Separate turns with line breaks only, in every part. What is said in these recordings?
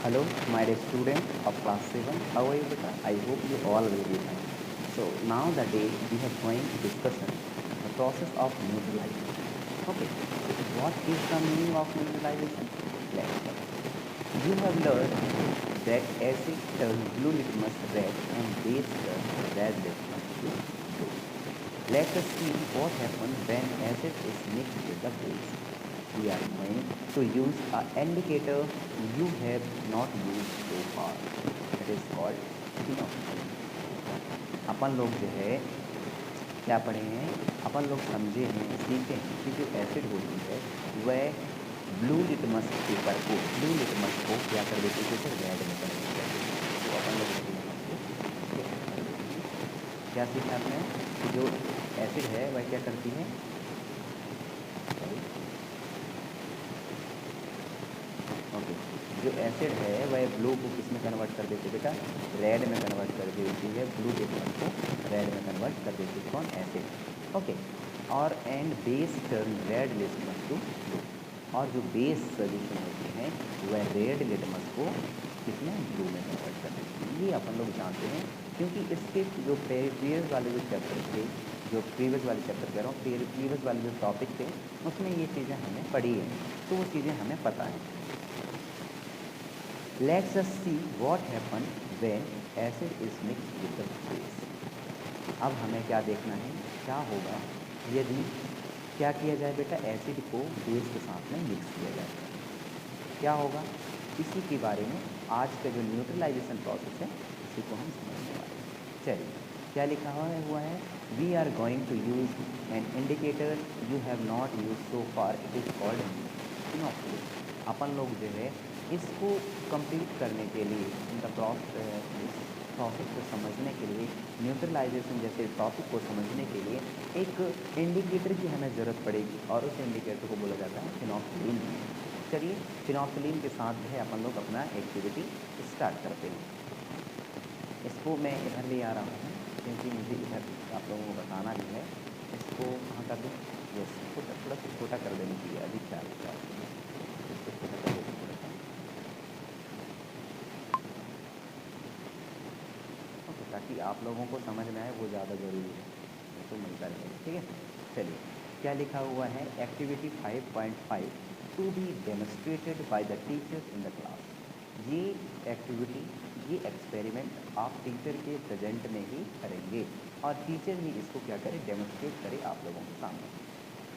Hello, my dear student of class 7. How are you, beta? I hope you all will be fine. So now the day we are going to discussion the process of neutralization. Okay, what is the meaning of neutralization? Let's start. You have learned that acid turns blue litmus red and base turns red litmus to blue. Let us see what happens when acid is mixed with the base. We are going to use an indicator you have not used so far. It is called phenolphthalein. अपन लोग जो है क्या पढ़े हैं, अपन लोग समझे हैं, सीखे हैं कि जो एसिड होती है वह ब्लू लिटमस पेपर को क्या कर देती है, जैसे रेड में कन्वर्ट कर देती है। तो अपन लोग क्या सीखा आपने कि जो एसिड है वह क्या करती है, ओके, जो एसिड है वह ब्लू को किस में कन्वर्ट कर देती है बेटा, रेड में कन्वर्ट कर देती है। ब्लू लिटमस को रेड में कन्वर्ट कर देती है, कौन, एसिड, ओके। और and base turn red litmus to blue, और जो बेस सोल्यूशन होती है वह रेड लिटमस को किसमें, ब्लू में कन्वर्ट कर देती है। ये अपन लोग जानते हैं क्योंकि इसके जो प्रीवियस वाले जो चैप्टर थे, जो प्रीवियस वाले चैप्टर कह रहा हूँ, प्रीवियस वाले जो टॉपिक थे उसमें ये चीज़ें हमने पढ़ी हैं, तो वो चीज़ें हमें पता है। Let's us see what happens when acid is mixed with the base. अब हमें क्या देखना है, क्या होगा यदि क्या किया जाए बेटा, एसिड को बेस के साथ में मिक्स किया जाए, क्या होगा, इसी के बारे में आज का जो न्यूट्रलाइजेशन प्रोसेस है इसी को हम समझने वाले हैं। चलिए, क्या लिखा हुआ है, we are going to use an indicator you have not use so far, it is called phenolphthalein. अपन लोग जो है इसको कंप्लीट करने के लिए, इनका प्रोसेस को समझने के लिए, न्यूट्रलाइजेशन जैसे टॉपिक को समझने के लिए एक इंडिकेटर की हमें ज़रूरत पड़ेगी, और उस इंडिकेटर को बोला जाता है phenolphthalein। चलिए, phenolphthalein के साथ जो है अपन लोग अपना एक्टिविटी स्टार्ट करते हैं। इसको मैं इधर ले आ रहा हूँ क्योंकि मुझे इधर आप लोगों को बताना भी है। इसको कहाँ कर दूँ, इसको थोड़ा सा छोटा कर देने के लिए अभी क्या इसको छोटा कर देते थोड़ा सा, ओके, ताकि आप लोगों को समझ में आए, वो ज़्यादा ज़रूरी है, तो मिलता रहेगा, ठीक है। चलिए, क्या लिखा हुआ है, activity 5.5 to be demonstrated by the teachers in the class. ये एक्टिविटी, ये एक्सपेरिमेंट आप टीचर के प्रेजेंट में ही करेंगे, और टीचर ही इसको क्या करे, डेमोन्स्ट्रेट करे आप लोगों के सामने।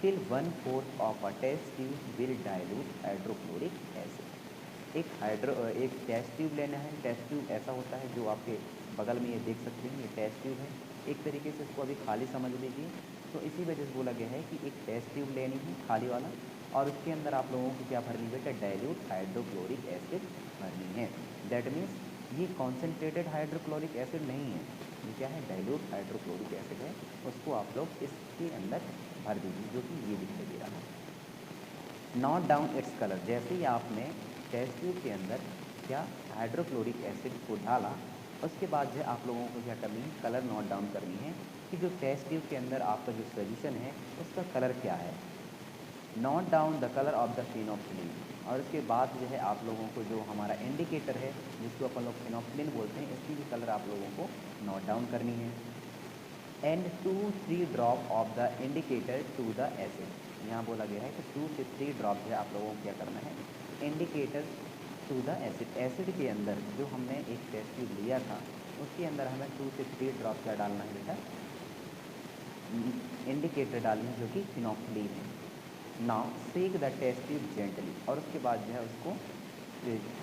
Fill 1/4 of a test tube will dilute hydrochloric acid. एक टेस्ट ट्यूब लेना है। टेस्ट ट्यूब ऐसा होता है जो आपके बगल में ये देख सकते हैं, ये टेस्ट ट्यूब है। एक तरीके से इसको अभी खाली समझ लीजिए, तो इसी वजह से बोला गया है कि एक टेस्ट ट्यूब लेनी है खाली वाला, और उसके अंदर आप लोगों को क्या भरनी बेटा, डाइल्यूट हाइड्रोक्लोरिक एसिड भरनी है। दैट मीन्स ये कॉन्सेंट्रेटेड हाइड्रोक्लोरिक एसिड नहीं है, ये क्या है, डाइल्यूट हाइड्रोक्लोरिक एसिड है। उसको आप लोग इसके अंदर भर दीजिए, जो कि ये दिखाई दे रहा है। नोट डाउन इट्स कलर, जैसे ही आपने टेस्ट ट्यूब के अंदर क्या हाइड्रोक्लोरिक एसिड को डाला, उसके बाद जो आप लोगों को क्या करनी है, कलर नोट डाउन करनी है कि जो टेस्ट ट्यूब के अंदर आपका जो सोल्यूशन है उसका कलर क्या है। Note down the colour of the phenolphthalein, और उसके बाद जो है आप लोगों को जो हमारा इंडिकेटर है जिसको अपन लोग phenolphthalein बोलते हैं, इसकी भी कलर आप लोगों को नोट डाउन करनी है। And 2-3 drop of the indicator to the acid. यहाँ बोला गया है कि 2 से 3 ड्रॉप जो है आप लोगों को क्या करना है, indicator to the acid. Acid के अंदर जो हमने एक टेस्ट ट्यूब लिया था उसके अंदर हमें 2 से 3 ड्रॉप क्या डालना है बेटा, इंडिकेटर डालना है, जो कि phenolphthalein है। Now shake the test tube gently, और उसके बाद जो है उसको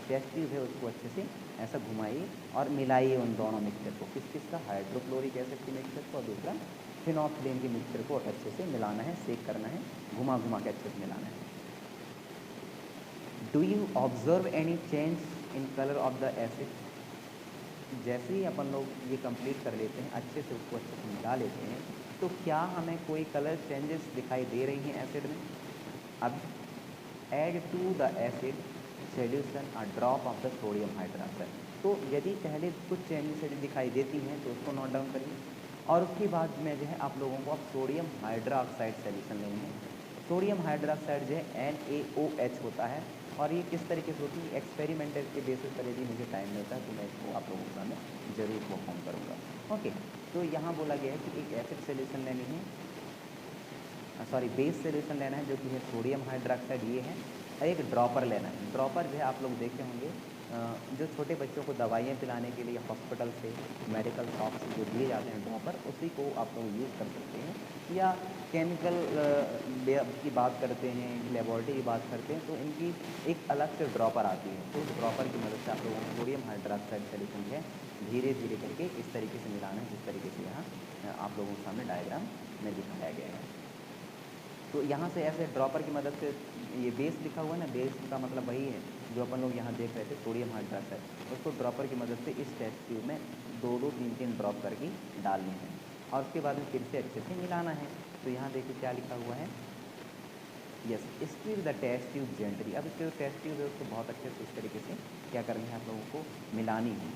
टेस्ट ट्यूब है उसको अच्छे से ऐसा घुमाइए और मिलाइए उन दोनों मिक्सचर को, किस किस का, हाइड्रोक्लोरिक एसिड के मिक्सचर को और दूसरा phenolphthalein के मिक्सचर को अच्छे से मिलाना है, शेक करना है, घुमा घुमा के अच्छे से मिलाना है। Do you observe any change in colour of the acid. जैसे ही अपन लोग ये कंप्लीट कर लेते हैं, अच्छे से उसको अच्छे से मिला लेते हैं, तो क्या हमें कोई कलर चेंजेस दिखाई दे रही हैं एसिड में। अब add to the acid solution a drop of the sodium hydroxide. तो यदि पहले कुछ चेंजेस यदि दिखाई देती हैं तो उसको नोट डाउन करिए, और उसके बाद में जो है आप लोगों को अब सोडियम हाइड्रोक्साइड सोल्यूशन लेनी है। सोडियम हाइड्रोक्साइड जो है NaOH होता है, और ये किस तरीके से होती है, एक्सपेरिमेंटल के बेसिस पर यदि मुझे टाइम मिलता है तो मैं इसको आप लोगों के सामने ज़रूर परफॉर्म करूँगा। ओके, तो यहाँ बोला गया है कि एक एसिड सोल्यूशन लेनी है, सॉरी बेस सोल्यूशन लेना है जो कि है सोडियम हाइड्रोक्साइड ये है, और एक ड्रॉपर लेना है। ड्रॉपर जो है आप लोग देखे होंगे जो छोटे बच्चों को दवाइयाँ पिलाने के लिए हॉस्पिटल से, मेडिकल शॉप से जो दिए जाते हैं ड्रॉपर, उसी को आप लोग यूज़ कर सकते हैं। या केमिकल की बात करते हैं, लेबॉरेटरी की बात करते हैं, तो इनकी एक अलग से ड्रॉपर आती है। तो ड्रॉपर की मदद से आप लोगों को सोडियम हाइड्रोक्साइड सोल्यूशन है धीरे धीरे करके इस तरीके से मिलाना है जिस तरीके से यहाँ आप लोगों के सामने डायग्राम में दिखाया गया है। तो यहाँ से ऐसे ड्रॉपर की मदद से, ये बेस लिखा हुआ है ना, बेस का मतलब वही है जो अपन लोग यहाँ देख रहे थे सोडियम हाइड्रोक्साइड, उसको ड्रॉपर की मदद से इस टेस्ट ट्यूब में 2-2, 3-3 ड्रॉप करके डालने हैं और उसके बाद में फिर से अच्छे से मिलाना है। तो यहाँ देखिए क्या लिखा हुआ है, yes squeeze the test tube gently. अब इसके जो टेस्ट ट्यूब है उसको बहुत अच्छे से इस तरीके से क्या करनी है, आप लोगों को मिलानी है।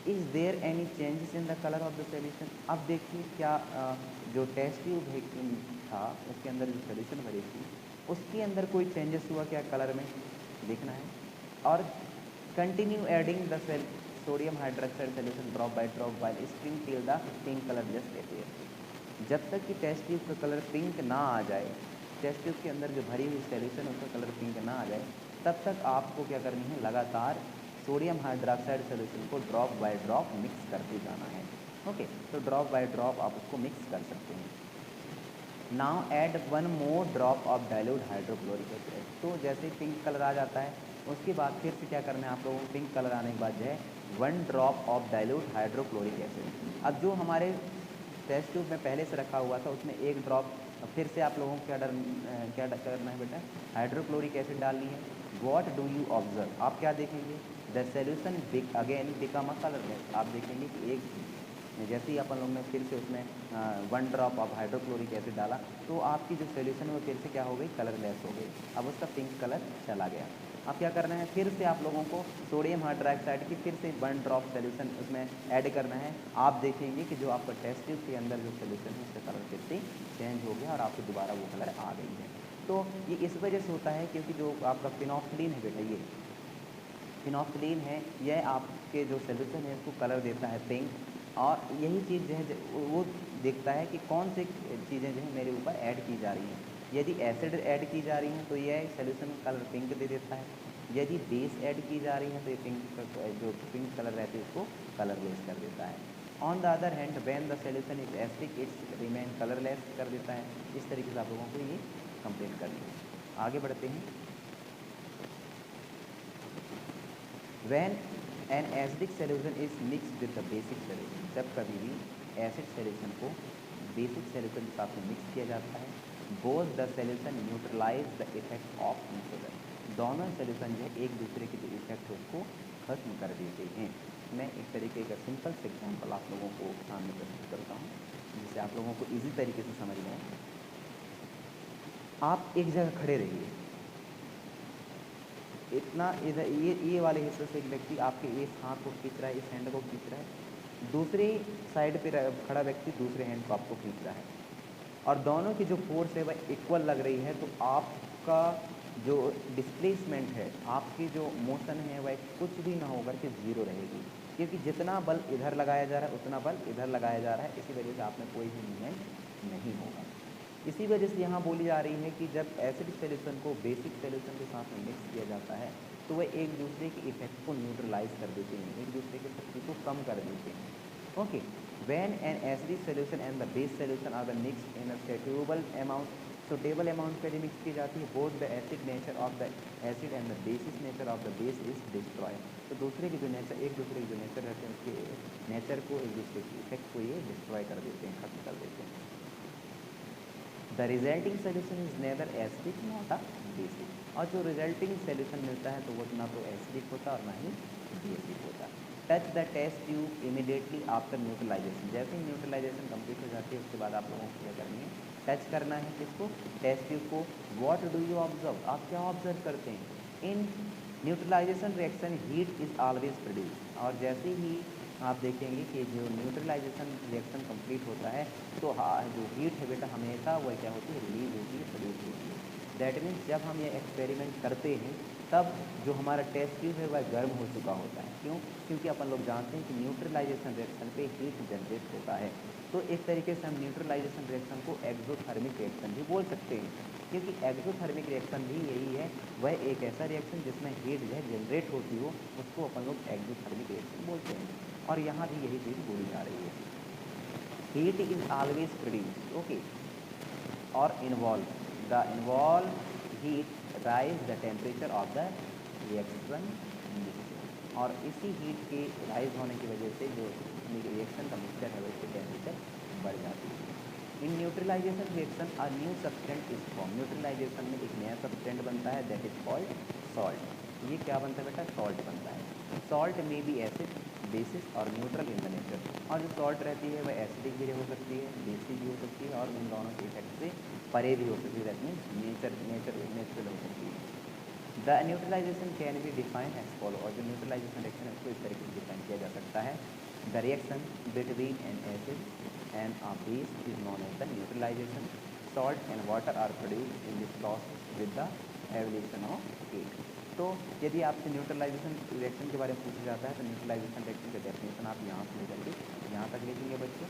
Is there any changes in the colour of the solution. अब देखिए क्या जो टेस्ट ट्यूब है था उसके अंदर जो सोल्यूशन भरी थी उसके अंदर कोई चेंजेस हुआ क्या कलर में, देखना है। और continue adding the sodium hydroxide solution drop by drop while still till the pink colour just appear. जब तक कि टेस्ट ट्यूब का कलर पिंक ना आ जाए, टेस्ट ट्यूब के अंदर जो भरी हुई सोल्यूशन उसका कलर पिंक ना आ जाए, तब तक आपको क्या करनी है, लगातार सोडियम हाइड्रोक्साइड सोल्यूशन को ड्रॉप बाय ड्रॉप मिक्स करते जाना है। ओके, तो ड्रॉप बाय ड्रॉप आप उसको मिक्स कर सकते हैं। Now add 1 more drop of dilute hydrochloric acid. तो जैसे पिंक कलर आ जाता है उसके बाद फिर से क्या करना है आप लोगों को, पिंक कलर आने के बाद जो है 1 drop of dilute hydrochloric acid. अब जो हमारे टेस्ट ट्यूब में पहले से रखा हुआ था उसमें 1 ड्रॉप फिर से आप लोगों को क्या करना है बेटा, हाइड्रोक्लोरिक एसिड डालनी है। वॉट डू यू ऑब्जर्व, आप क्या देखेंगे, the solution again become a colourless. आप देखेंगे कि एक जैसे ही अपन लोग ने फिर से उसमें 1 ड्रॉप ऑफ हाइड्रोक्लोरिक एसिड डाला तो आपकी जो सोल्यूशन है वो फिर से क्या हो गई, कलरलेस हो गई। अब उसका पिंक कलर चला गया। अब क्या करना है, फिर से आप लोगों को सोडियम हाइड्रोक्साइड की फिर से 1 ड्रॉप सोल्यूशन उसमें ऐड करना है। आप देखेंगे कि जो आपका टेस्ट ट्यूब के अंदर जो सोल्यूशन है उसका कलर फिर से चेंज हो गया और आपको दोबारा वो कलर आ गई है। तो ये इस वजह से होता है क्योंकि जो आपका फिनोक्सिलीन है बेटा, ये फिनोक्सिलीन है, यह आपके जो सोल्यूशन है उसको कलर देता है पिंक। और यही चीज़ जो है वो देखता है कि कौन सी चीज़ें जो है मेरे ऊपर ऐड की जा रही हैं। यदि एसिड ऐड की जा रही हैं तो यह सोल्यूशन कलर पिंक दे देता है। यदि बेस ऐड की जा रही है तो ये जो पिंक कलर रहती है उसको कलरलेस कर देता है। On the other hand when the solution is acidic it's remain colourless कर देता है। इस तरीके से आप लोगों को ये कंप्लीट करनी है। आगे बढ़ते हैं। When an acidic solution is mixed with the basic solution, जब कभी भी एसिड सोल्यूशन को बेसिक सोल्यूशन के साथ में मिक्स किया जाता है, both the solution neutralise the effect of each other. दोनों सोल्यूशन जो है एक दूसरे के जो इफेक्ट है उसको खत्म कर देते हैं। मैं एक तरीके का सिंपल से एग्जाम्पल आप लोगों को सामने प्रस्तुत करता हूँ जिससे आप लोगों को इजी तरीके से समझ में आए। आप एक जगह खड़े रहिए, इतना इधर ये वाले हिस्से से एक व्यक्ति आपके इस हाथ को खींच रहा है, इस हैंड को खींच रहा है, दूसरी साइड पे खड़ा व्यक्ति दूसरे हैंड को आपको खींच रहा है और दोनों की जो फोर्स है वह इक्वल लग रही है। तो आपका जो डिस्प्लेसमेंट है, आपकी जो मोशन है वह कुछ भी ना होकर के ज़ीरो रहेगी, क्योंकि जितना बल इधर लगाया जा रहा है उतना बल इधर लगाया जा रहा है। इसी वजह से आप में कोई भी मूवमेंट नहीं होगा। इसी वजह से यहाँ बोली जा रही है कि जब एसिड सोल्यूशन को बेसिक सोल्यूशन के साथ में मिक्स किया जाता है तो वह एक दूसरे के इफेक्ट को न्यूट्रलाइज कर देते हैं, एक दूसरे के शक्ति को कम कर देते हैं। Okay, when an acidic solution and the base solution are the mix in a suitable amount पे मिक्स की जाती है, both the acid nature of the acid and the basis nature of the base is destroy. तो दूसरे के जो nature, एक दूसरे के जो नेचर रहते हैं उसके नेचर को, एक दूसरे के इफेक्ट को ये डिस्ट्रॉय कर देते हैं, खत्म कर देते हैं। The resulting solution is nether acidic not a basic. और जो रिजल्टिंग सोल्यूशन मिलता है तो वो ना तो एसिडिक होता और ना ही बेसिक होता। Touch the test tube immediately after neutralisation. जैसे ही न्यूट्रलाइजेशन कंप्लीट हो जाती है उसके बाद आप लोगों को क्या करनी है, टच करना है किसको, टेस्ट ट्यूब को। व्हाट डू यू ऑब्जर्व, आप क्या ऑब्जर्व करते हैं, in neutralisation reaction heat is always produce. और जैसे ही आप देखेंगे कि जो न्यूट्रलाइजेशन रिएक्शन कंप्लीट होता है तो जो हीट है बेटा हमेशा वह क्या होती है, रिलीज होती है, प्रोड्यूस होती है। दैट मीन्स जब हम ये एक्सपेरिमेंट करते हैं तब जो हमारा टेस्ट ट्यूब है वह गर्म हो चुका होता है। क्यों? क्योंकि अपन लोग जानते हैं कि न्यूट्रलाइजेशन रिएक्शन पे हीट जनरेट होता है। तो एक तरीके से हम न्यूट्रलाइजेशन रिएक्शन को एक्सोथर्मिक रिएक्शन भी बोल सकते हैं, क्योंकि एक्सोथर्मिक रिएक्शन भी यही है, वह एक ऐसा रिएक्शन जिसमें हीट जो है जनरेट होती हो, उसको अपन लोग एक्सोथर्मिक रिएक्शन बोलते हैं। और यहाँ भी यही चीज़ बोली जा रही है। Heat is always produced, okay, और involve heat rise the temperature of the reaction mixture, और इसी हीट के राइज होने की वजह से जो रिएक्शन का मिक्सचर है उसकी टेम्परेचर बढ़ जाती है। In neutralisation reaction a new substance is form, neutralisation में एक नया सब्सटेंट बनता है, दैट इज कॉल्ड सॉल्ट। ये क्या बनता है बेटा? सॉल्ट बनता है। सॉल्ट में बी एसिड, बेसिस और न्यूट्रल इन द नेचर, और जो सॉल्ट रहती है वह एसिडिक भी हो सकती है, बेसिक भी हो सकती है, और इन दोनों के इफेक्ट से परे भी हो सकती है, दैट मीन्स नेचुरल हो सकती है। The neutralisation can be defined as follow, और जो न्यूट्रलाइजेशन रिएक्शन है उसको इस तरीके से डिफाइन किया जा सकता है। The reaction between an acid and a base is known as the neutralisation. Salt and water are produced in this process with the evolution of heat. तो यदि आपसे न्यूट्रलाइजेशन रिएक्शन के बारे में पूछा जाता है तो न्यूट्रलाइजेशन रिएक्शन का डेफिनेशन आप यहाँ से लेकर के यहाँ तक लिखेंगे बच्चों।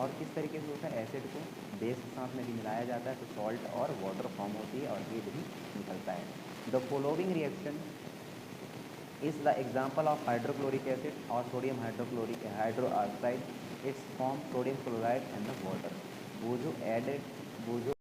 और किस तरीके से होता है? एसिड को बेस के साथ में भी मिलाया जाता है तो सॉल्ट और वाटर फॉर्म होती है और हीट भी निकलता है। The following reaction is the example of hydrochloric acid और sodium hydrochloric hydroxide, it's form sodium chloride and the water. वो जो